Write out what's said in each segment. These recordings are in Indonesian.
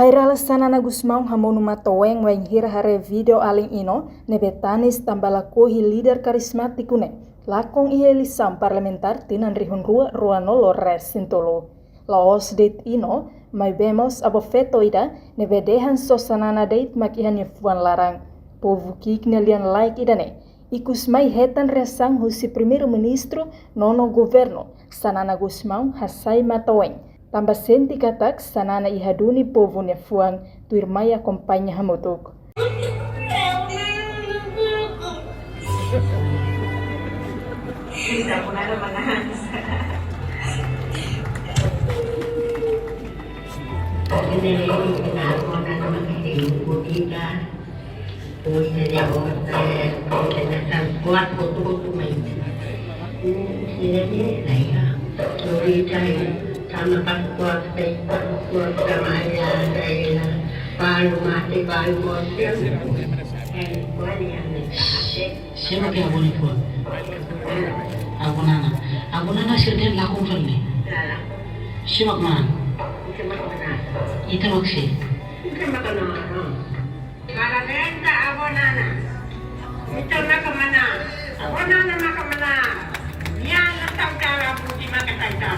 Viral sanana Gusmão hamonu matoweng waing hira hare video aling ino nebetanis tambala kohi leader karismatik ne lakong eleição parlamentar tinan rihun rua nolo res sintolo. Laos date ino mai bemos abo feto ida nebedehan sosanana date makihan yefuan larang. Povo kik nelian like ida ne. Ikus mai hetan resang husi primeiro ministro nono governo sanana Gusmão hasai matoweng. Tambah senti katak sanana ihaduni povo nefuang tuirmai akompanya hamutuk. Tidak pun ada manahan. Ini kenapa nama ibu kita? Punya dia orang dengan kuat foto-foto main. Ini saya cerita sama kuat sama ayah saya baru mati baru mati. Siapa yang boleh buat? Aku nana sudah lakukan ni. Siapa mana? Itu maksud. Kalau renta abonana, itu nak kemana? Abonana nak kemana? Yang nak tahu cara budi makan tahu.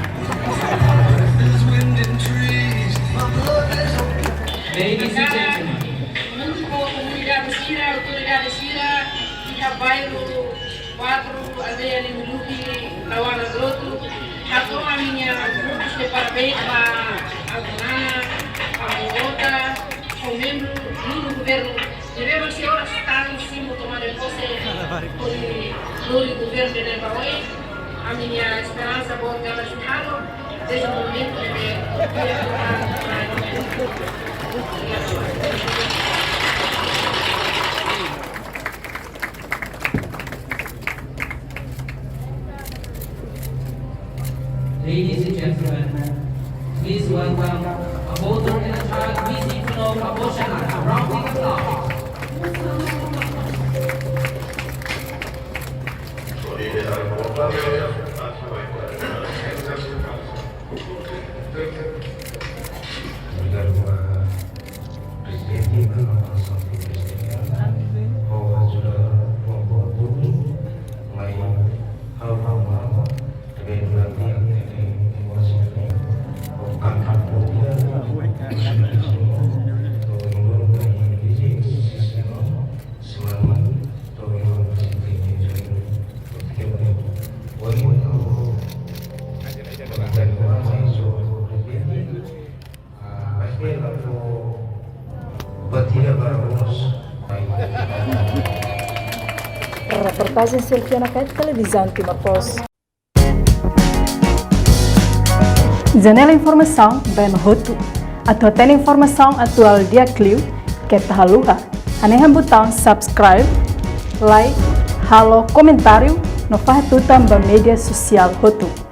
Ladies and gentlemen, Comunidade Sira, autoridade Sira, ia bairro 4 aldeia de Muluki, Lawana Groto, aku aminya grupos de parabéns a Gunana, a Mogota, ao membro do governo. Devemos ser horas estar em cima tomar posse do governo de Nebaoi. A minha esperança boa que ela estará desde o momento de ladies and gentlemen, please welcome a voter and a child visiting from Aboshan. A round of applause. Reportagem Selfie na televisão Timor Post. Janela Informação bem Hotu. Atau tem informação atual dia Clio que tá haluha. Anehan botão subscribe, like, halo comentário no faz tutam ba media social Hotu.